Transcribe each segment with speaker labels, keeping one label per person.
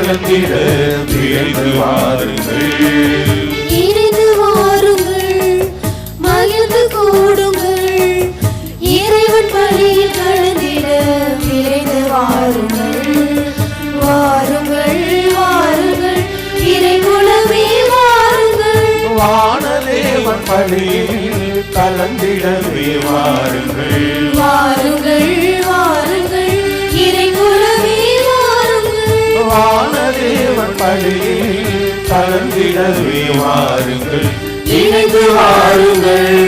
Speaker 1: கலந்திட விரைந்து வாருங்கள்.
Speaker 2: இறைந்து வாருங்கள், மகிழ்ந்து கூடுங்கள், இறைவன் பலியில் கலந்திட விரைந்து வாருங்கள். வாருங்கள் வாருங்கள் இறைகுலமே வாருங்கள்.
Speaker 1: வானதேவன் பலியில் கலந்திடவே வாருங்கள்.
Speaker 2: வாருங்கள் வாருங்கள் இறைகுலமே வாருங்கள்.
Speaker 1: வானதேவன் பலியில் கலந்திடவே வாருங்கள். இணைந்து வாருங்கள்,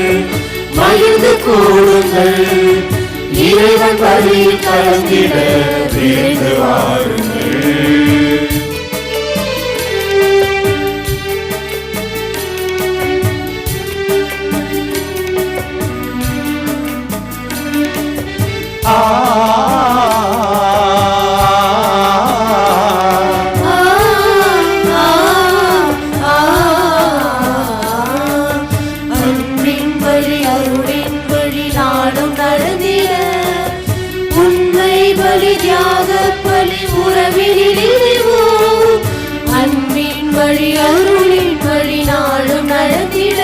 Speaker 1: மகிழ்ந்து கூடுங்கள், இறைவன் பலியில் கலந்திட விரைந்து வாருங்கள்.
Speaker 2: அன்பின் வழி அருளின் வழி நாடும் நடந்திட, உண்மை பலி தியாக பலி உறவில் இணைவோம். அன்பின் வழி அருளின் வழி நாடும் நடந்திட,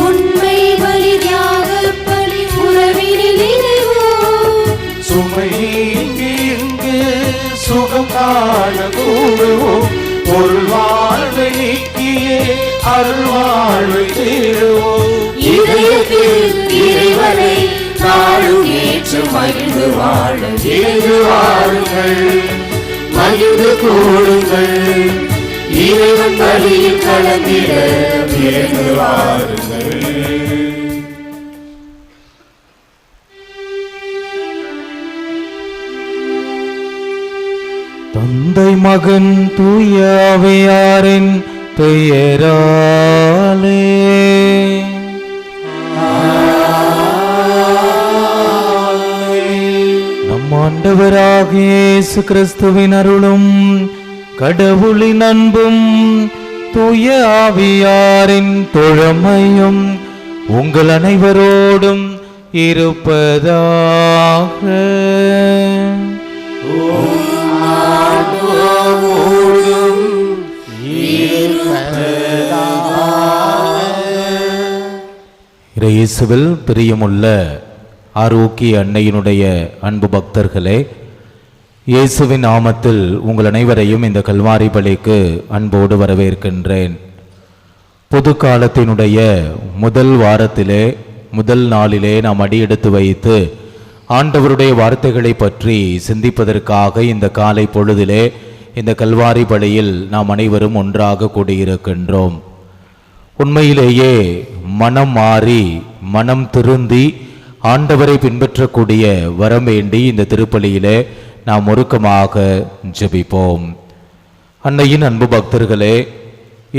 Speaker 2: உண்மை பலி தியாக பலி உறவில் இணைவோம்.
Speaker 1: சுமை நீங்கி இங்கு சுகம் காண கூடுவோம். பொருள் வாழ்வை நீக்கியே அருள் வாழ்வை தேடுவோம்.
Speaker 2: இதயத்தில் இறைவனை நாளும் ஏற்று மகிழ்ந்து வாழ
Speaker 1: இணைந்து வாருங்கள்,
Speaker 2: மகிழ்ந்து கூடுங்கள், இறைவன் பலியில் கலந்திட விரைந்து வாருங்கள்.
Speaker 3: தந்தை மகன் தூய ஆவியாரின் பெயராலே நம் ஆண்டவராகிய இயேசு கிறிஸ்துவின் அருளும் கடவுளின் அன்பும் தூய ஆவியாரின் தோழமையும் உங்கள் அனைவரோடும் இருப்பதாக. இயேசுவில் பிரியமுள்ள ஆரோக்கிய அன்னையினுடைய அன்பு பக்தர்களே, இயேசுவின் நாமத்தில் உங்கள் அனைவரையும் இந்த கல்வாரி பலிக்கு அன்போடு வரவேற்கின்றேன். புது காலத்தினுடைய முதல் வாரத்திலே முதல் நாளிலே நாம் அடியெடுத்து வைத்து ஆண்டவருடைய வார்த்தைகளை பற்றி சிந்திப்பதற்காக இந்த காலை பொழுதிலே இந்த கல்வாரி பலியில் நாம் அனைவரும் ஒன்றாக கூடியிருக்கின்றோம். உண்மையிலேயே மனம் மாறி மனம் திருந்தி ஆண்டவரை பின்பற்றக்கூடிய வரம் வேண்டி இந்த திருப்பலியிலே நாம் ஒருக்கமாக ஜெபிப்போம். அன்னையின் அன்பு பக்தர்களே,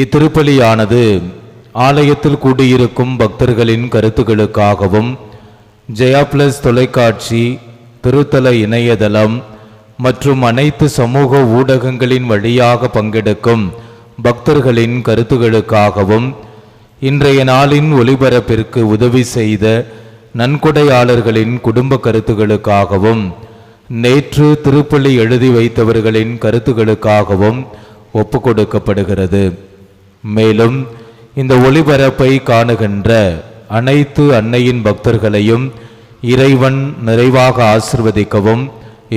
Speaker 3: இத்திருப்பலியானது ஆலயத்தில் கூடியிருக்கும் பக்தர்களின் கருத்துக்களுக்காகவும் ஜெயா பிளஸ் தொலைக்காட்சி, திருத்தல இணையதளம் மற்றும் அனைத்து சமூக ஊடகங்களின் வழியாக பங்கெடுக்கும் பக்தர்களின் கருத்துக்களுக்காகவும் இன்றைய நாளின் ஒளிபரப்பிற்கு உதவி செய்த நன்கொடையாளர்களின் குடும்ப கருத்துக்களுக்காகவும் நேற்று திருப்பலி எழுதி வைத்தவர்களின் கருத்துக்களுக்காகவும் ஒப்பு கொடுக்கப்படுகிறது. மேலும் இந்த ஒளிபரப்பை காணுகின்ற அனைத்து அன்னையின் பக்தர்களையும் இறைவன் நிறைவாக ஆசிர்வதிக்கவும்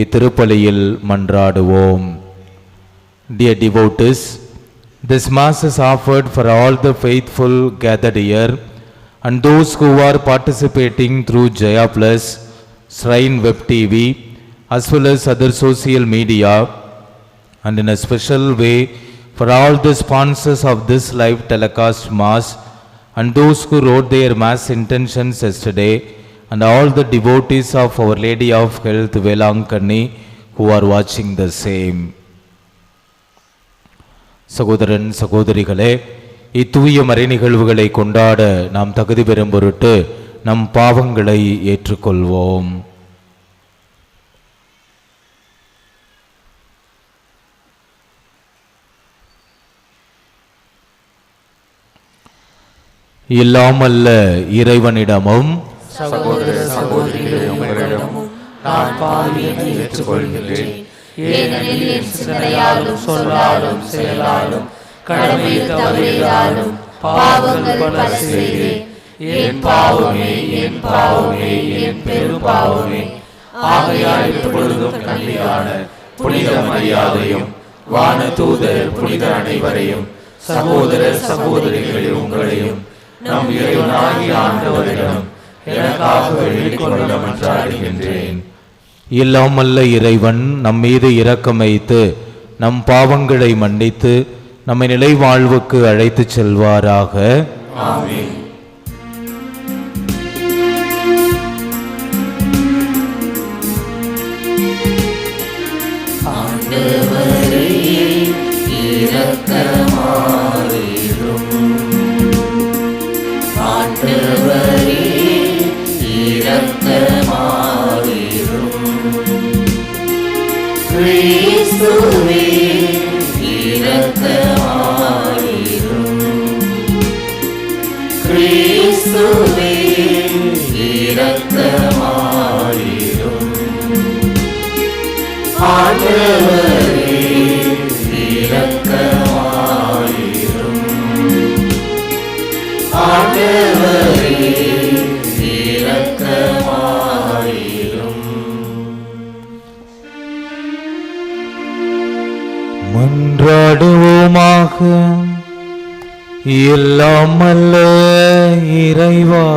Speaker 3: இத்திருப்பலியில் மன்றாடுவோம். Dear devotees, this Mass is offered for all the faithful gathered here and those who are participating through Jaya Plus, Shrine Web TV, as well as other social media, and in a special way for all the sponsors of this live telecast Mass and those who wrote their Mass intentions yesterday, and all the devotees of Our Lady of Health Velankani who are watching the same. சகோதரன் சகோதரிகளே, இத்தூய மறை நிகழ்வுகளை கொண்டாட நாம் தகுதி பெறும் பொருட்டு நம் பாவங்களை ஏற்றுக்கொள்வோம். இல்லாமல்ல இறைவனிடமும்
Speaker 1: சகோதர சகோதரிகளே, உங்களிடமும் நான் பாவியை ஏற்றுக்கொள்கிறேன்.
Speaker 2: ஏனெனில் என் சிந்தனையாலும் சொல்லாலும் செயலாலும் கடமையில் தவறியதாலும் பாவங்கள் பல செய்தேன். என் பாவமே, என் பாவமே, என் பெரும் பாவமே. ஆகையால் எப்பொழுதும் கன்னியான புனித மரியாதையும் வானதூதர் புனித அனைவரையும் சகோதர சகோதரிகளில் உங்களையும் நம் இறைவனாகிய ஆண்டவரிடம் எனக்காக வேண்டிக் கொள்ள மன்றாடுகின்றேன்.
Speaker 3: எல்லாம் வல்ல இறைவன் நம் மீது இரக்கம் வைத்து நம் பாவங்களை மன்னித்து நம்மை நிலை வாழ்வுக்கு அழைத்துச் செல்வாராக.
Speaker 2: ஆமென். ஆண்டவரே இரக்கமாயிரும். ஆண்டவரே இரக்கமாயிரும். கிறிஸ்துவே இரக்கமாயிரும். கிறிஸ்துவே இரக்கமாயிரும். ஆண்டவரே இரக்கமாயிரும். ஆண்டவரே இரக்கமாயிரும்.
Speaker 3: மன்றாடுவோமாக. எல்லாம் வல்ல இறைவா,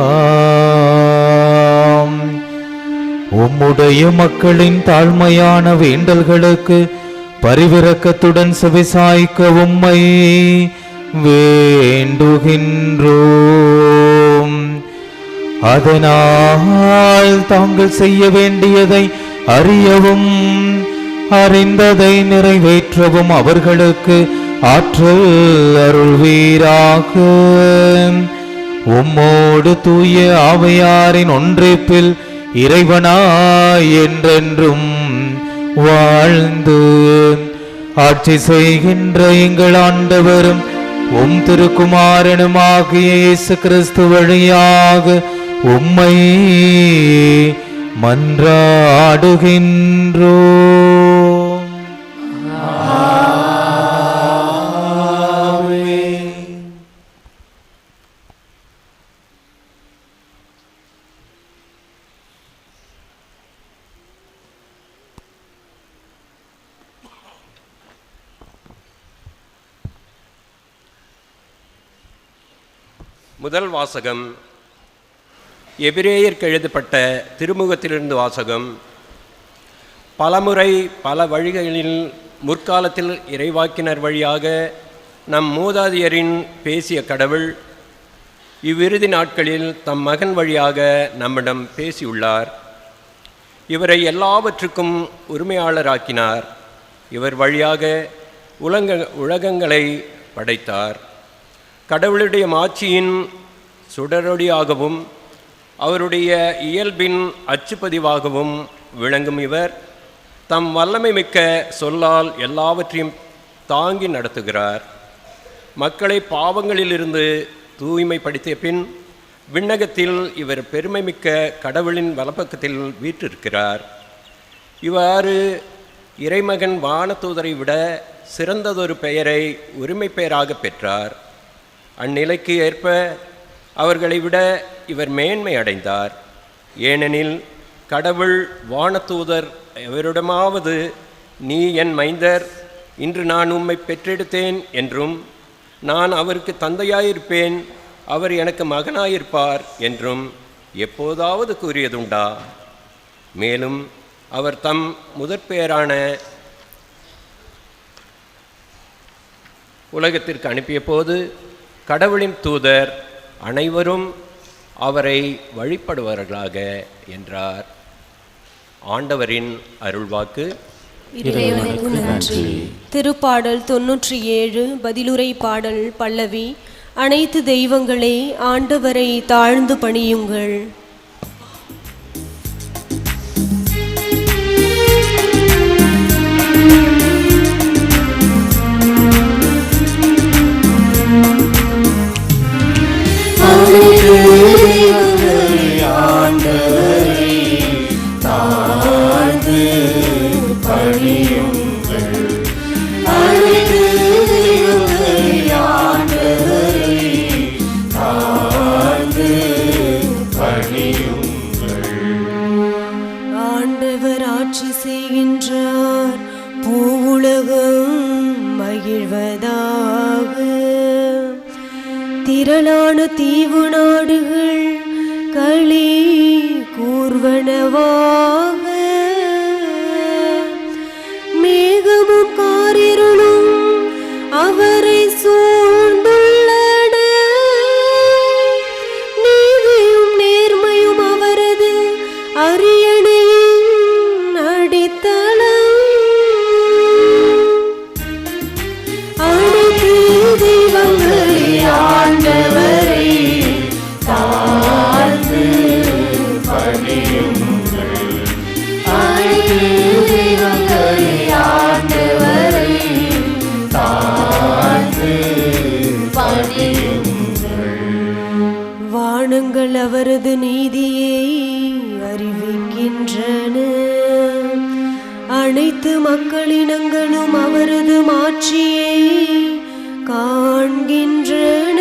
Speaker 3: உம்முடைய மக்களின் தாழ்மையான வேண்டல்களுக்கு பரிவிரக்கத்துடன் செவிசாய்க்க உம்மை வேண்டுகின்றோம். அதனால் தாங்கள் செய்ய வேண்டியதை அறியவும் அறிந்ததை நிறைவேற்றவும் அவர்களுக்கு ஆற்றல் அருள்வீராக. உம்மோடு தூய ஆவியாரின் ஒன்றிப்பில் இறைவனாய் என்றென்றும் வாழ்ந்து ஆட்சி செய்கின்ற எங்கள் ஆண்டவரும் உம் திருக்குமாரனுமாகிய இயேசு கிறிஸ்து வழியாக உம்மை மன்றாடுகின்றோம்.
Speaker 4: முதல் வாசகம் எபிரேயருக்கு எழுதப்பட்ட திருமுகத்திலிருந்து வாசகம். பலமுறை பல வழிகளில் முற்காலத்தில் இறைவாக்கினர் வழியாக நம் மூதாதையரின் பேசிய கடவுள் இவ்விறுதி நாட்களில் தம் மகன் வழியாக நம்மிடம் பேசியுள்ளார். இவரை எல்லாவற்றுக்கும் உரிமையாளராக்கினார். இவர் வழியாக உலகங்களை படைத்தார். கடவுளுடைய மாட்சியின் சுடரொளியாகவும் அவருடைய இயல்பின் அச்சுப்பதிவாகவும் விளங்கும் இவர் தம் வல்லமை மிக்க சொல்லால் எல்லாவற்றையும் தாங்கி நடத்துகிறார். மக்களை பாவங்களிலிருந்து தூய்மைப்படுத்திய பின் விண்ணகத்தில் இவர் பெருமை மிக்க கடவுளின் வலப்பக்கத்தில் வீற்றிருக்கிறார். இவ்வாறு இறைமகன் வானதூதரை விட சிறந்ததொரு பெயரை உரிமை பெயராக பெற்றார். அந்நிலைக்கு ஏற்ப அவர்களை விட இவர் மேன்மை அடைந்தார். ஏனெனில் கடவுள் வானதூதர் எவரிடமாவது நீ என் மைந்தர், இன்று நான் உம்மை பெற்றெடுத்தேன் என்றும் நான் அவருக்கு தந்தையாயிருப்பேன், அவர் எனக்கு மகனாயிருப்பார் என்றும் எப்போதாவது கூறியதுண்டா? மேலும் அவர் தம் முதற்பெயரான உலகத்திற்கு அனுப்பிய போது கடவுளின் தூதர் அனைவரும் அவரை வழிபடுவார்களாக என்றார். ஆண்டவரின் அருள்வாக்கு.
Speaker 5: இறைவனுக்கு நன்றி. திருப்பாடல் 97 பதிலுரை பாடல் பல்லவி. அனைத்து தெய்வங்களே ஆண்டவரை தாழ்ந்து பணியுங்கள்.
Speaker 2: ஆண்டவரை தாழ்ந்து பணியுங்கள்.
Speaker 5: திரளான தீவு நாடுகள் களி கூர்வனவாக, மேகமும் காரிருளும் அவரை சூழ்ந்துள்ளன. நீதியும் நேர்மையும் அவரது அரியணையின் அடித்தளம். அனைத்து தெய்வங்களை ஆண்டவரை தாழ்ந்து பணியுங்கள். அனைத்து தெய்வங்களை ஆண்டவரை தாழ்ந்து பணியுங்கள். வானங்கள் அவரது நீதியை அறிவிக்கின்றன. அனைத்து மக்களினங்களும் அவரது மாட்சியை காண்கின்றன.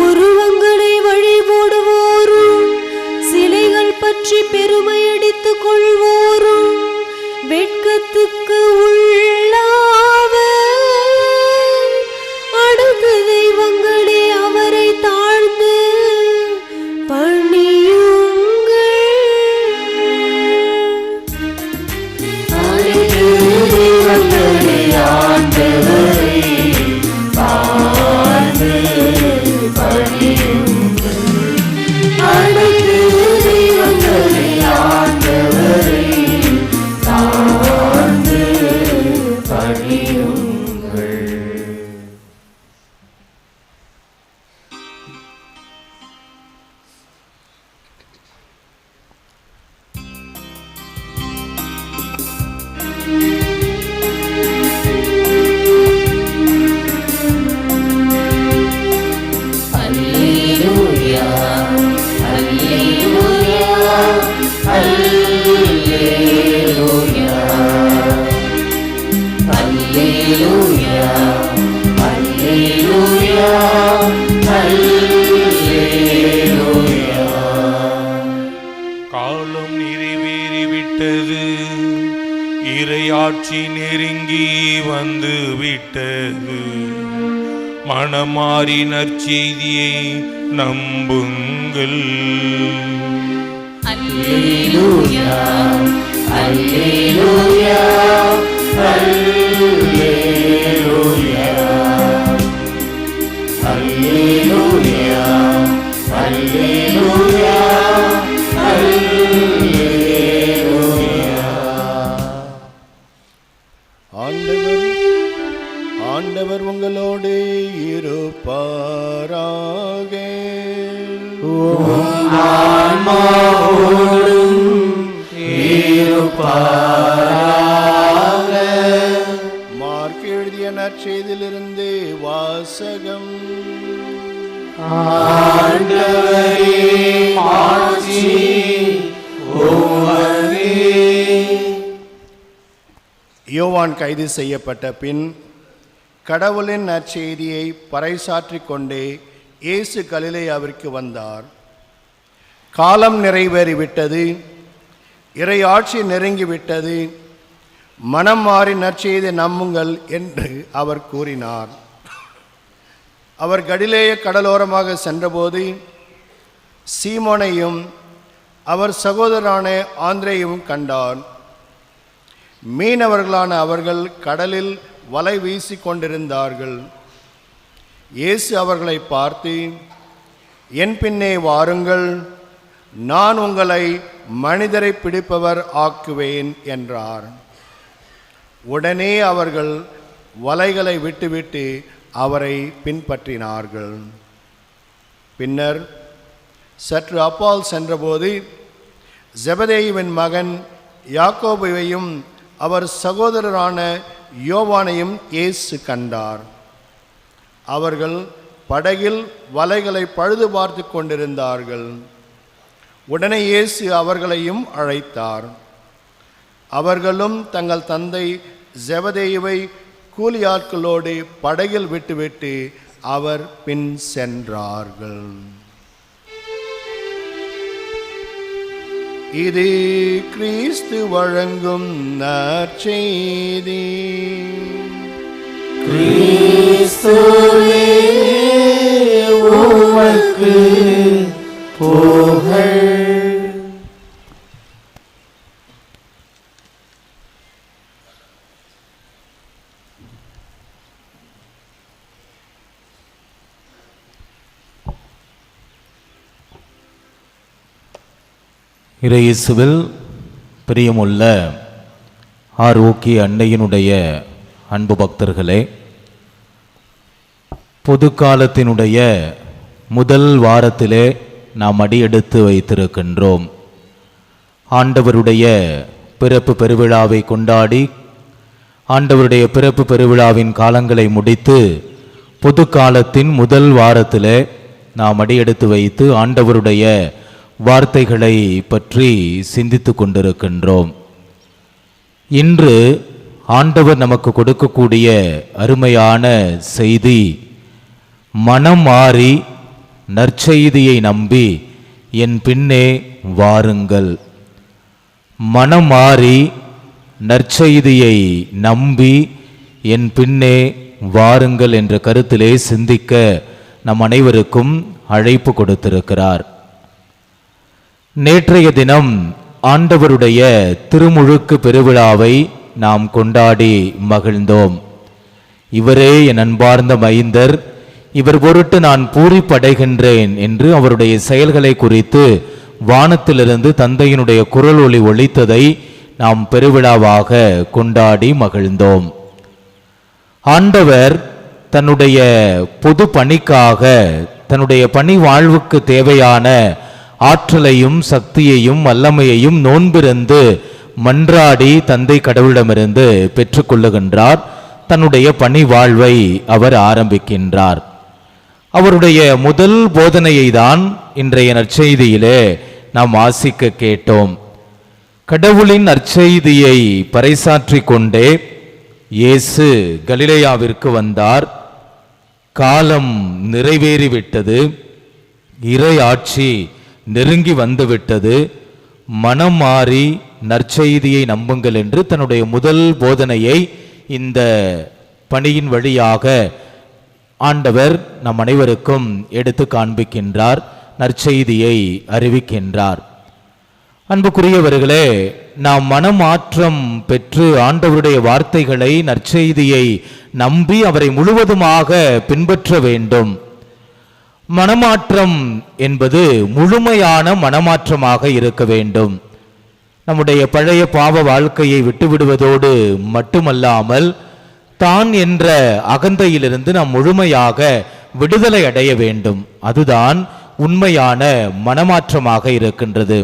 Speaker 5: உருவங்களை வழிபடுவோரும் சிலைகள் பற்றி பெருமை அடித்துக் கொள்வோரும் வெட்கத்துக்கு உள்ளாவர். அடுத்த தெய்வங்களே அவரை தாழ்ந்து பணியுங்கள். தெய்வங்களே ஆண்டவரை தாழ்ந்து பணியுங்கள். அனைத்து தெய்வங்களே ஆண்டவரை தாழ்ந்து பணியுங்கள்.
Speaker 2: அல்லேலூயா, அல்லேலூயா, அல்லேலூயா, அல்லேலூயா, அல்லேலூயா, அல்லேலூயா.
Speaker 1: காலம் நிறைவேறிவிட்டது, இறையாட்சி நெருங்கி வந்து விட்டது. மனமாறி நற்செய்தியை நம்புங்கள்.
Speaker 2: அல்லேலூயா, அல்லேலூயா, அல்லேலூயா, அல்லேலூயா, அல்லேலூயா, அல்லேலூயா.
Speaker 6: ஆண்டவர் உங்களோடு இருப்பாராக.
Speaker 2: ஆன்மாவோடும் இருப்பாராக.
Speaker 6: மார்க் எழுதிய நற்செய்தியிலிருந்து வாசகம்.
Speaker 2: ஆண்டவரே, மாட்சி உமக்கே.
Speaker 6: யோவான் கைது செய்யப்பட்ட பின் கடவுளின் நற்செய்தியை பறைசாற்றிக் கொண்டே இயேசு கலிலேயாவிற்கு வந்தார். காலம் நிறைவேறிவிட்டது, இறை ஆட்சி நெருங்கிவிட்டது, மனம் மாறி நற்செய்தி நம்புங்கள் என்று அவர் கூறினார். அவர் கலிலேய கடலோரமாக சென்றபோது சீமோனையும் அவர் சகோதரரான ஆந்திரேயும் கண்டார். மீனவர்களான அவர்கள் கடலில் வலை வீசி கொண்டிருந்தார்கள். இயேசு அவர்களை பார்த்து, என் பின்னே வாருங்கள், நான் உங்களை மனிதரை பிடிப்பவர் ஆக்குவேன் என்றார். உடனே அவர்கள் வலைகளை விட்டுவிட்டு அவரை பின்பற்றினார்கள். பின்னர் சற்று அப்பால் சென்றபோது செபதேயுவின் மகன் யாக்கோபுவையும் அவர் சகோதரரான யோவானையும் இயேசு கண்டார். அவர்கள் படகில் வலைகளை பழுது பார்த்து கொண்டிருந்தார்கள். உடனே இயேசு அவர்களையும் அழைத்தார். அவர்களும் தங்கள் தந்தை செபதேயுவை கூலியாட்களோடு படகில் விட்டுவிட்டு அவர் பின் சென்றார்கள். இது கிறிஸ்து வழங்கும் நற்செய்தி.
Speaker 2: கிறிஸ்துவே
Speaker 3: இயேசுவில் பிரியமுள்ள ஆரோக்கிய அன்னையினுடைய அன்பு பக்தர்களே, பொது காலத்தினுடைய முதல் வாரத்திலே நாம் அடியெடுத்து வைத்திருக்கின்றோம். ஆண்டவருடைய பிறப்பு பெருவிழாவை கொண்டாடி ஆண்டவருடைய பிறப்பு பெருவிழாவின் காலங்களை முடித்து பொது காலத்தின் முதல் வாரத்திலே நாம் அடியெடுத்து வைத்து ஆண்டவருடைய வார்த்தைகளை பற்றி சிந்தித்து கொண்டிருக்கின்றோம். இன்று ஆண்டவர் நமக்கு கொடுக்கக்கூடிய அருமையான செய்தி, மனம் மாறி நற்செய்தியை நம்பி என் பின்னே வாருங்கள். மனம் மாறி நற்செய்தியை நம்பி என் பின்னே வாருங்கள் என்ற கருத்திலே சிந்திக்க நம் அனைவருக்கும் அழைப்பு கொடுத்திருக்கிறார். நேற்றைய தினம் ஆண்டவருடைய திருமுழுக்கு பெருவிழாவை நாம் கொண்டாடி மகிழ்ந்தோம். இவரே என் அன்பார்ந்த மைந்தர், இவர் பொருட்டு நான் பூரிப்படைகின்றேன் என்று அவருடைய செயல்களை குறித்து வானத்திலிருந்து தந்தையினுடைய குரல் ஒலி ஒலித்ததை நாம் பெருவிழாவாக கொண்டாடி மகிழ்ந்தோம். ஆண்டவர் தன்னுடைய பொது பணிக்காக, தன்னுடைய பணி வாழ்வுக்கு தேவையான ஆற்றலையும் சக்தியையும் வல்லமையையும் நோன்பிருந்து மன்றாடி தந்தை கடவுளிடமிருந்து பெற்றுக்கொள்ளுகின்றார். தன்னுடைய பணி வாழ்வை அவர் ஆரம்பிக்கின்றார். அவருடைய முதல் போதனையை தான் இன்றைய நற்செய்தியிலே நாம் வாசிக்க கேட்டோம். கடவுளின் நற்செய்தியை பறைசாற்றி கொண்டே இயேசு கலிலேயாவிற்கு வந்தார். காலம் நிறைவேறிவிட்டது, இறை ஆட்சி நெருங்கி வந்துவிட்டது, மனம் மாறி நற்செய்தியை நம்புங்கள் என்று தன்னுடைய முதல் போதனையை இந்த பணியின் வழியாக ஆண்டவர் நம் அனைவருக்கும் எடுத்து காண்பிக்கின்றார், நற்செய்தியை அறிவிக்கின்றார். அன்புக்குரியவர்களே, நாம் மனமாற்றம் பெற்று ஆண்டவருடைய வார்த்தைகளை, நற்செய்தியை நம்பி அவரை முழுவதுமாக பின்பற்ற வேண்டும். மனமாற்றம் என்பது முழுமையான மனமாற்றமாக இருக்க வேண்டும். நம்முடைய பழைய பாவ வாழ்க்கையை விட்டுவிடுவதோடு மட்டுமல்லாமல் தான் என்ற அகந்தையிலிருந்து நாம் முழுமையாக விடுதலை அடைய வேண்டும். அதுதான் உண்மையான மனமாற்றமாக இருக்கின்றது.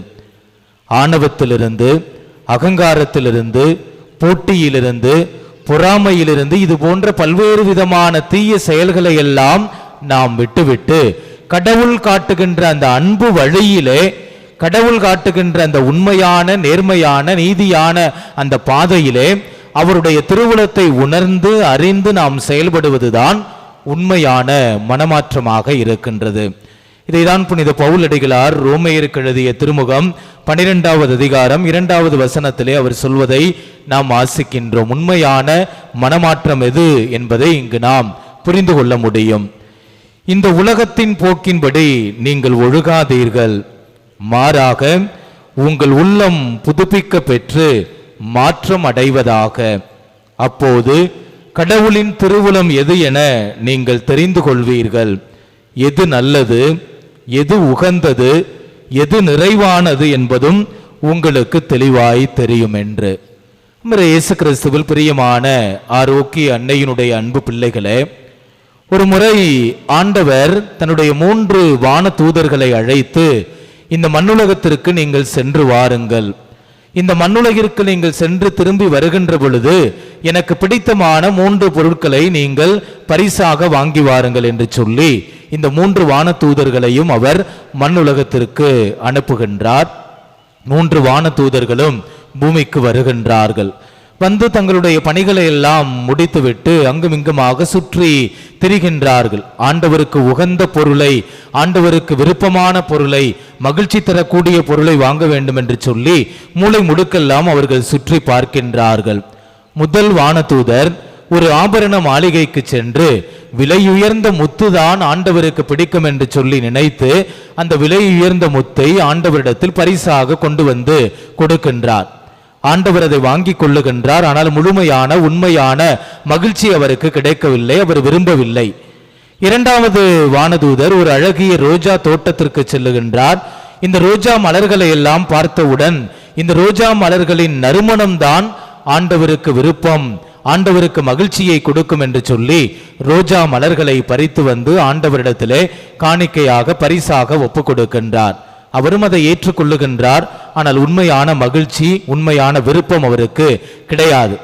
Speaker 3: ஆணவத்திலிருந்து, அகங்காரத்திலிருந்து, போட்டியிலிருந்து, பொறாமையிலிருந்து, இது போன்ற பல்வேறு விதமான தீய செயல்களை எல்லாம் நாம் விட்டுவிட்டு கடவுள் காட்டுகின்ற அந்த அன்பு வழியிலே, கடவுள் காட்டுகின்ற அந்த உண்மையான, நேர்மையான, நீதியான அந்த பாதையிலே அவருடைய திருவுளத்தை உணர்ந்து அறிந்து நாம் செயல்படுவதுதான் உண்மையான மனமாற்றமாக இருக்கின்றது. இதைதான் புனித பவுலடிகளார் ரோமையருக்கு எழுதிய திருமுகம் 12வது அதிகாரம் 2வது வசனத்திலே அவர் சொல்வதை நாம் வாசிக்கின்றோம். உண்மையான மனமாற்றம் எது என்பதை இங்கு நாம் புரிந்து கொள்ள முடியும். இந்த உலகத்தின் போக்கின்படி நீங்கள் ஒழுகாதீர்கள், மாறாக உங்கள் உள்ளம் புதுப்பிக்க பெற்று மாற்றம் அடைவதாக. அப்போது கடவுளின் திருவுளம் எது என நீங்கள் தெரிந்து கொள்வீர்கள். எது நல்லது, எது உகந்தது, எது நிறைவானது என்பதும் உங்களுக்கு தெளிவாய் தெரியும் என்று. இயேசு கிறிஸ்துவில் பிரியமான ஆரோக்கிய அன்னையினுடைய அன்பு பிள்ளைகளே, ஒரு முறை ஆண்டவர் தன்னுடைய 3 வான தூதர்களை அழைத்து, இந்த மண்ணுலகத்திற்கு நீங்கள் சென்று வாருங்கள், இந்த மண்ணுலகிற்கு நீங்கள் சென்று திரும்பி வருகின்ற பொழுது எனக்கு பிடித்தமான 3 பொருட்களை நீங்கள் பரிசாக வாங்கி வாருங்கள் என்று சொல்லி இந்த 3 வான தூதர்களையும் அவர் மண்ணுலகத்திற்கு அனுப்புகின்றார். 3 வான தூதர்களும் பூமிக்கு வருகின்றார்கள். வந்து தங்களுடைய பணிகளை எல்லாம் முடித்துவிட்டு அங்குமிங்குமாக சுற்றி திரிகின்றார்கள். ஆண்டவருக்கு உகந்த பொருளை, ஆண்டவருக்கு விருப்பமான பொருளை, மகிழ்ச்சி தரக்கூடிய பொருளை வாங்க வேண்டும் என்று சொல்லி மூளை முடுக்கெல்லாம் அவர்கள் சுற்றி பார்க்கின்றார்கள். முதல் வானதூதர் ஒரு ஆபரண மாளிகைக்கு சென்று விலையுயர்ந்த முத்துதான் ஆண்டவருக்கு பிடிக்கும் என்று சொல்லி நினைத்து அந்த விலையுயர்ந்த முத்தை ஆண்டவரிடத்தில் பரிசாக கொண்டு வந்து கொடுக்கின்றார். ஆண்டவர் அதை வாங்கி கொள்ளுகின்றார். ஆனால் முழுமையான உண்மையான மகிழ்ச்சி அவருக்கு கிடைக்கவில்லை, அவர் விரும்பவில்லை. 2வது வானதூதர் ஒரு அழகிய ரோஜா தோட்டத்திற்கு செல்லுகின்றார். இந்த ரோஜா மலர்களை எல்லாம் பார்த்தவுடன் இந்த ரோஜா மலர்களின் நறுமணம்தான் ஆண்டவருக்கு விருப்பம், ஆண்டவருக்கு மகிழ்ச்சியை கொடுக்கும் என்று சொல்லி ரோஜா மலர்களை பறித்து வந்து ஆண்டவரிடத்திலே காணிக்கையாக பரிசாக ஒப்பு கொடுக்கின்றார். அவரும் அதை ஏற்றுக்கொள்ளுகின்றார். ஆனால் உண்மையான மகிழ்ச்சி, உண்மையான விருப்பம் அவருக்கு கிடையாது.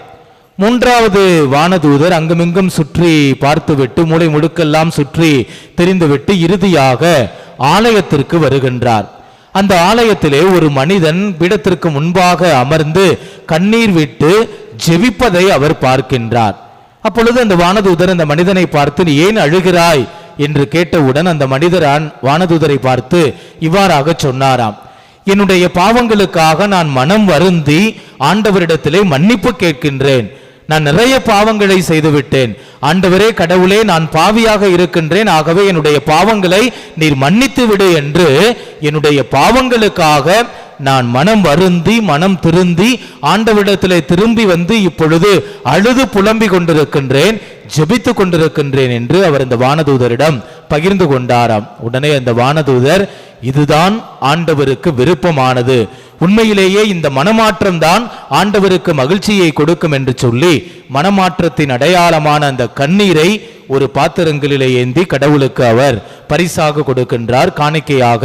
Speaker 3: மூன்றாவது வானதூதர் அங்குமிங்கும் சுற்றி பார்த்துவிட்டு மூலை முடுக்கெல்லாம் சுற்றி தெரிந்துவிட்டு இறுதியாக ஆலயத்திற்கு வருகின்றார். அந்த ஆலயத்திலே ஒரு மனிதன் பீடத்திற்கு முன்பாக அமர்ந்து கண்ணீர் விட்டு ஜெபிப்பதை அவர் பார்க்கின்றார். அப்பொழுது அந்த வானதூதர் அந்த மனிதனை பார்த்து, நீ ஏன் அழுகிறாய் என்று கேட்டவுடன் அந்த மனிதர் வானதூதரை பார்த்து இவ்வாறாக சொன்னாராம், என்னுடைய பாவங்களுக்காக நான் மனம் வருந்தி ஆண்டவரிடத்திலே மன்னிப்பு கேட்கின்றேன். நான் நிறைய பாவங்களை செய்துவிட்டேன். ஆண்டவரே, கடவுளே, நான் பாவியாக இருக்கின்றேன். ஆகவே என்னுடைய பாவங்களை நீர் மன்னித்து விடு என்று என்னுடைய பாவங்களுக்காக நான் மனம் வருந்தி மனம் திருந்தி ஆண்டவரிடத்திலே திரும்பி வந்து இப்பொழுது அழுது புலம்பிக் கொண்டிருக்கின்றேன், ஜெபித்துக் கொண்டிருக்கின்றேன் என்று அவர் இந்த வானதூதரிடம் பகிர்ந்து கொண்டாராம். உடனே அந்த வானதூதர், இதுதான் ஆண்டவருக்கு விருப்பமானது, உண்மையிலேயே இந்த மனமாற்றம் தான் ஆண்டவருக்கு மகிழ்ச்சியை கொடுக்கும் என்று சொல்லி மனமாற்றத்தின் அடையாளமான அந்த கண்ணீரை ஒரு பாத்திரங்களிலே ஏந்தி கடவுளுக்கு அவர் பரிசாக கொடுக்கின்றார், காணிக்கையாக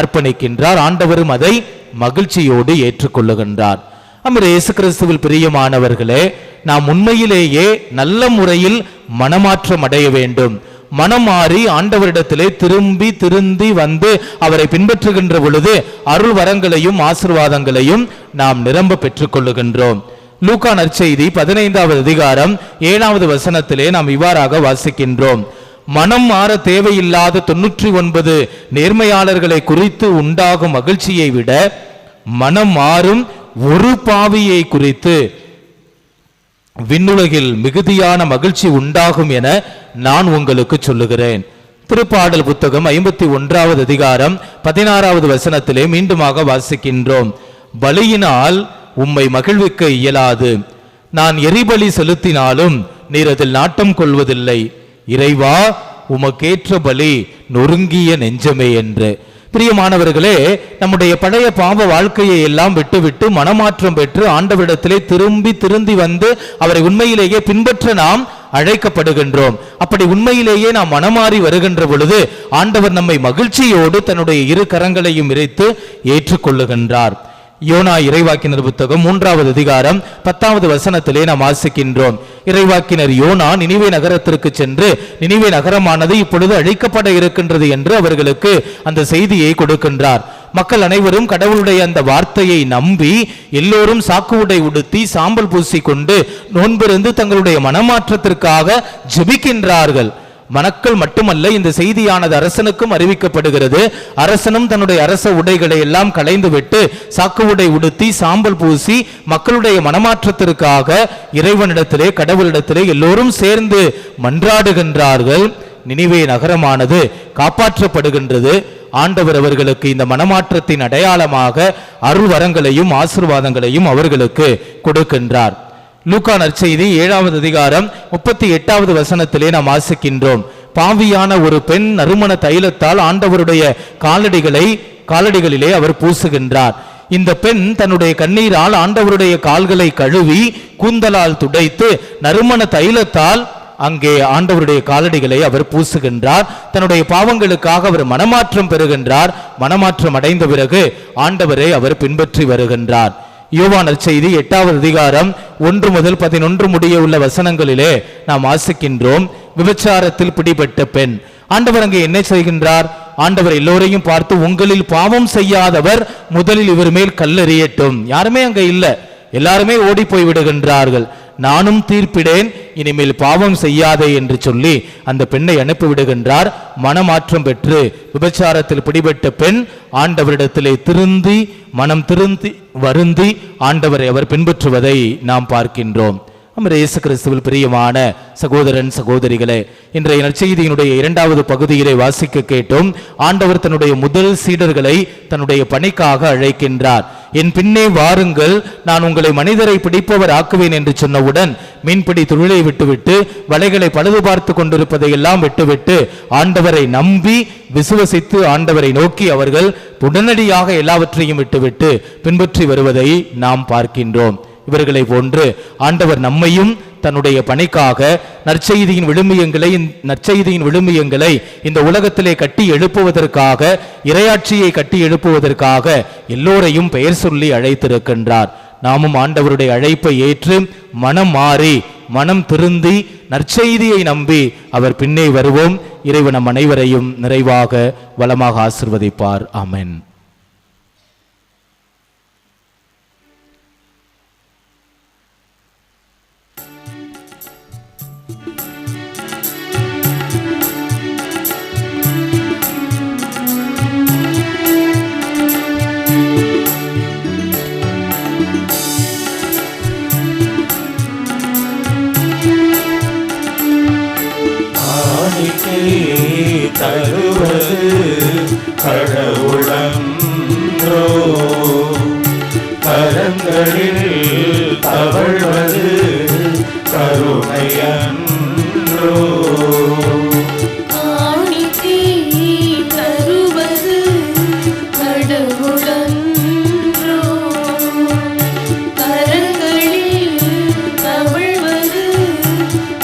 Speaker 3: அர்ப்பணிக்கின்றார். ஆண்டவரும் அதை மகிழ்ச்சியோடு ஏற்றுக்கொள்ளுகின்றார். அமர் இயேசு கிறிஸ்துவில் பிரியமானவர்களே, நாம் உண்மையிலேயே நல்ல முறையில் மனமாற்றம் அடைய வேண்டும். மனம் மாறி ஆண்டவரிடத்திலே திருந்தி வந்து அவரை பின்பற்றுகின்ற பொழுது அருள் வரங்களையும் ஆசீர்வாதங்களையும் நாம் நிரம்ப பெற்றுக் கொள்ளுகின்றோம். லூக்கா நற்செய்தி 15வது அதிகாரம் 7வது வசனத்திலே நாம் இவ்வாறாக வாசிக்கின்றோம், மனம் மாற தேவையில்லாத 99 நேர்மையாளர்களை குறித்து உண்டாகும் மகிழ்ச்சியை விட மனம் மாறும் ஒரு பாவியை குறித்து விண்ணுலகில் மிகுதியான மகிழ்ச்சி உண்டாகும் என நான் உங்களுக்கு சொல்லுகிறேன். திருப்பாடல் புத்தகம் 51வது அதிகாரம் 16வது வசனத்திலே மீண்டுமாக வாசிக்கின்றோம், பலியினால் உம்மை மகிழ்விக்க இயலாது, நான் எரிபலி செலுத்தினாலும் நீர் அதில் நாட்டம் கொள்வதில்லை, இறைவா உமக்கேற்ற பலி நொறுங்கிய நெஞ்சமே என்று. பிரியமானவர்களே, நம்முடைய பழைய பாவ வாழ்க்கையை எல்லாம் விட்டுவிட்டு மனமாற்றம் பெற்று ஆண்டவரிடத்திலே திருந்தி வந்து அவரை உண்மையிலேயே பின்பற்ற நாம் அழைக்கப்படுகின்றோம். அப்படி உண்மையிலேயே நாம் மனமாறி வருகின்ற பொழுது ஆண்டவர் நம்மை மகிழ்ச்சியோடு தன்னுடைய இரு கரங்களையும் விரித்து ஏற்றுக்கொள்ளுகின்றார். யோனா இறைவாக்கினர் புத்தகம் 3வது அதிகாரம் 10வது வசனத்திலே நாம் வாசிக்கின்றோம், இறைவாக்கினர் யோனா நினிவே நகரத்திற்கு சென்று நினிவே நகரமானது இப்பொழுது அழிக்கப்பட இருக்கின்றது என்று அவர்களுக்கு அந்த செய்தியை கொடுக்கின்றார். மக்கள் அனைவரும் கடவுளுடைய அந்த வார்த்தையை நம்பி எல்லோரும் சாக்கு உடை உடுத்தி சாம்பல் பூசிக்கொண்டு நோன்பிருந்து தங்களுடைய மனமாற்றத்திற்காக ஜெபிக்கின்றார்கள். மக்கள் மட்டுமல்ல, இந்த செய்தியானது அரசனுக்கும் அறிவிக்கப்படுகிறது. அரசனும் தன்னுடைய அரச உடைகளை எல்லாம் களைந்து விட்டு சாக்கு உடை உடுத்தி சாம்பல் பூசி மக்களுடைய மனமாற்றத்திற்காக இறைவனிடத்திலே கடவுளிடத்திலே எல்லோரும் சேர்ந்து மன்றாடுகின்றார்கள். நினிவே நகரமானது காப்பாற்றப்படுகின்றது. ஆண்டவர் அவர்களுக்கு இந்த மனமாற்றத்தின் அடையாளமாக அருள் வரங்களையும் ஆசீர்வாதங்களையும் அவர்களுக்கு கொடுக்கின்றார். லூக்கா நற்செய்தி 7வது அதிகாரம் 38வது வசனத்திலே நாம் வாசிக்கின்றோம், பாவியான ஒரு பெண் நறுமண தைலத்தால் ஆண்டவருடைய காலடிகளிலே அவர் பூசுகின்றார். இந்த பெண் தன்னுடைய கண்ணீரால் ஆண்டவருடைய கால்களை கழுவி கூந்தலால் துடைத்து நறுமண தைலத்தால் அங்கே ஆண்டவருடைய காலடிகளை அவர் பூசுகின்றார். தன்னுடைய பாவங்களுக்காக அவர் மனமாற்றம் பெறுகின்றார். மனமாற்றம் அடைந்த பிறகு ஆண்டவரை அவர் பின்பற்றி வருகின்றார். யோவான் நற்செய்தி 8வது அதிகாரம் 1 முதல் 11 முடிய உள்ள வசனங்களிலே நாம் வாசிக்கின்றோம், விபச்சாரத்தில் பிடிபட்ட பெண். ஆண்டவர் அங்கே என்ன செய்கின்றார்? ஆண்டவர் எல்லோரையும் பார்த்து, உங்களில் பாவம் செய்யாதவர் முதலில் இவர் மேல் கல்லெறியட்டும். யாருமே அங்கே இல்ல, எல்லாருமே ஓடி போய் விடுகின்றார்கள். நானும் தீர்ப்பிடேன், இனிமேல் பாவம் செய்யாதே என்று சொல்லி அந்த பெண்ணை அனுப்பிவிடுகின்றார். மனமாற்றம் பெற்று விபச்சாரத்தில் பிடிபட்ட பெண் ஆண்டவரிடத்திலே மனம் திருந்தி வருந்தி ஆண்டவரை அவர் பின்பற்றுவதை நாம் பார்க்கின்றோம். நம்ம இயேசு கிறிஸ்துவில் பிரியமான சகோதரன் சகோதரிகளே, இன்றைய நற்செய்தியினுடைய 2வது பகுதியிலே வாசிக்க கேட்டோம். ஆண்டவர் தன்னுடைய முதல் சீடர்களை தன்னுடைய பணிக்காக அழைக்கின்றார். என் பின்னே வாருங்கள், நான் உங்களை மனிதரை பிடிப்பவர் ஆக்குவேன் என்று சொன்னவுடன் மீன்பிடி தொழிலை விட்டுவிட்டு வலைகளை பழுது பார்த்து கொண்டிருப்பதை எல்லாம் விட்டுவிட்டு ஆண்டவரை நம்பி விசுவசித்து ஆண்டவரை நோக்கி அவர்கள் உடனடியாக எல்லாவற்றையும் விட்டுவிட்டு பின்பற்றி வருவதை நாம் பார்க்கின்றோம். இவர்களை போன்று ஆண்டவர் நம்மையும் தன்னுடைய பணிக்காக நற்செய்தியின் விழுமியங்களை இந்த உலகத்திலே கட்டி எழுப்புவதற்காக, இறையாட்சியை கட்டி எழுப்புவதற்காக எல்லோரையும் பெயர் சொல்லி அழைத்திருக்கின்றார். நாமும் ஆண்டவருடைய அழைப்பை ஏற்று மனம் மாறி மனம் திருந்தி நற்செய்தியை நம்பி அவர் பின்னே வருவோம். இறைவன் நம் அனைவரையும் நிறைவாக வளமாக ஆசிர்வதிப்பார். ஆமென்.
Speaker 2: தருவது கடவுளன்றோ, கரங்களில் தவழ்வது கருணையன்றோ.
Speaker 5: காணிக்கை தருவது கடவுளன்றோ, கரங்களில் தவழ்வது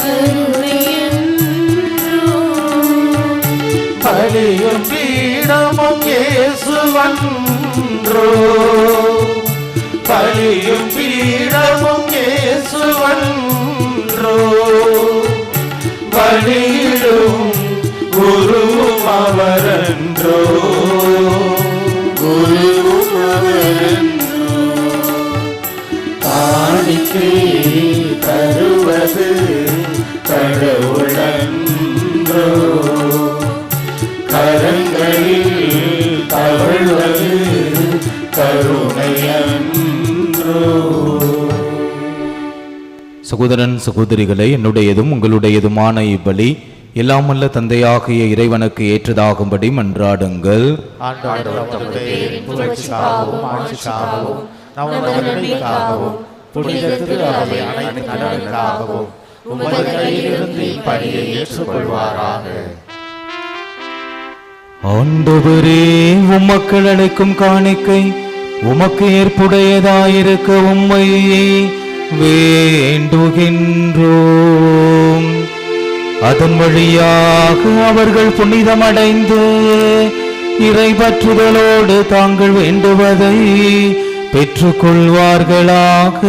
Speaker 5: கருணையன்றோ.
Speaker 2: பலியும் பீடமும் இயேசுவன்றோ, பலியும் பீடமும் இயேசுவன்றோ. பலியிடும் குருவும் அவரன்றோ, குருவும் அவரன்றோ. காணிக்கை தருவது கடவுளன்றோ, கரங்களில் தவழ்வது கருணையன்றோ.
Speaker 3: சகோதரன் சகோதரிகளை, என்னுடையதும் உங்களுடையதுமான இப்பலி எல்லாம் வல்ல தந்தையாகிய இறைவனுக்கு ஏற்றதாகும்படி மன்றாடுங்கள்.
Speaker 2: ஆண்டவர் தமது பேரின் புகழ்ச்சிக்காகவும் ஆட்சிக்காகவும் நமது நன்மைக்காகவும் புனித திரு அவை அனைத்து நலனுக்காகவும் உமது கையிலிருந்து இப்பணியை ஏற்றுக்கொள்வாராக.
Speaker 3: ஆண்டவரே, உமக்கள் அளிக்கும் காணிக்கை உமக்கு ஏற்புடையதாயிருக்க உம்மை வேண்டுகின்றோம். அதன் வழியாக அவர்கள் புனிதமடைந்து இறைபற்றுதலோடு தாங்கள் வேண்டுவதை பெற்றுக்கொள்வார்களாக.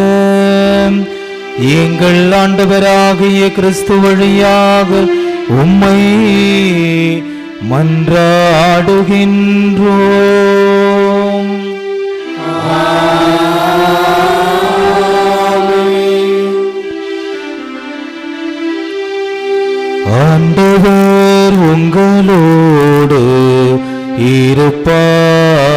Speaker 3: எங்கள் ஆண்டவராகிய கிறிஸ்து வழியாக உம்மை மன்றாடுகின்றோம். ஆண்டவர் உங்களோடு இருப்பாராக.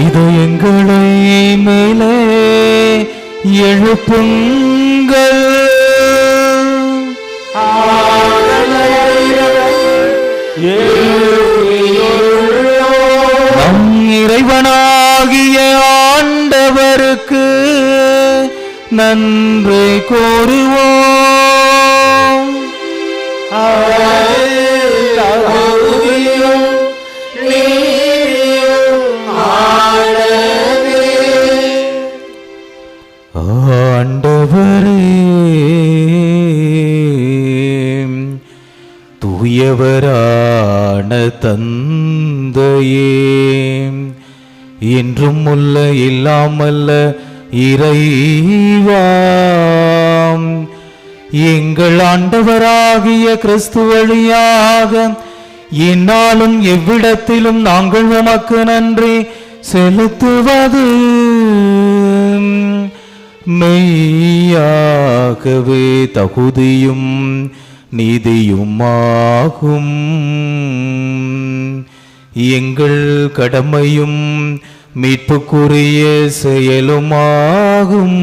Speaker 3: இது எங்களை மேலே எழுப்புங்கள். நம் இறைவனாகிய ஆண்டவருக்கு நன்றி கூறுவோம். ஆண்டவரே, தூயவரான தந்தையே, என்றும் உள்ள இல்லாமல்ல இறைவா, எங்கள் ஆண்டவராகிய கிறிஸ்து வழியாக என்னாலும் எவ்விடத்திலும் நாங்கள் உமக்கு நன்றி செலுத்துவது மெய்யாகவே தகுதியும் நீதியுமாகும். எங்கள் கடமையும் மீட்புக்குரிய செயலுமாகும்.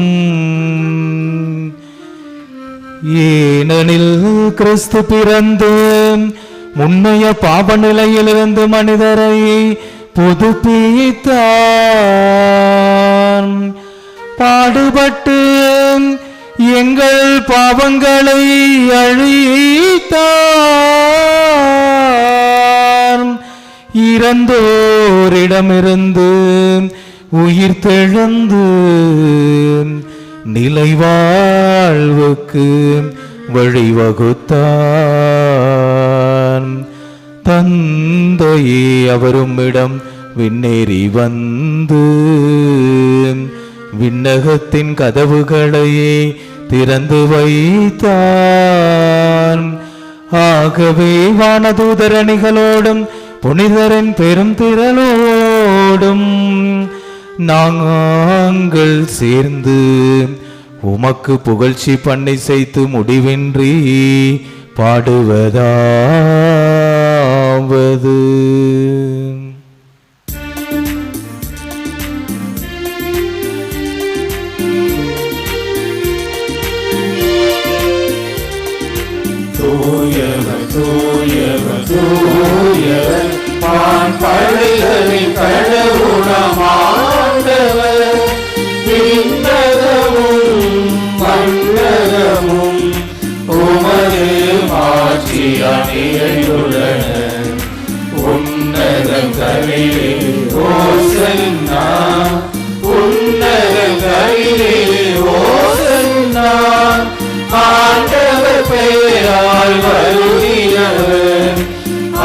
Speaker 3: ஏனெனில் கிறிஸ்து பிறந்து முன்னைய பாவ நிலையிலிருந்து மனிதரை புதுப்பித்தார். பாடுபட்டு எங்கள் பாவங்களை அழித்தார். இறந்தோரிடமிருந்து உயிர் தெழுந்து நிலைவாழ்வுக்கு வழிவகுத்தார். தந்தையே அவரும்மிடம் விண்ணேறி வந்து விண்ணகத்தின் கதவுகளையே திறந்து வைத்தார். ஆகவே வானதூதரணிகளோடும் புனிதரின் பெரும் திரளோடும் நாங்கள் சேர்ந்து உமக்கு புகழ்ச்சி பண்ணி செய்து முடிவின்றி பாடுவதாவது.
Speaker 2: படைகளின் கடவுளமாண்டவர் விண்ணகமும் மண்ணகமும் உமது மாட்சியால் நிறைந்துள்ளன. உன்னதங்களிலே ஓசன்னா, உன்னதங்களிலே ஓசன்னா. ஆண்டவர் பெயரால் வருகிறவர்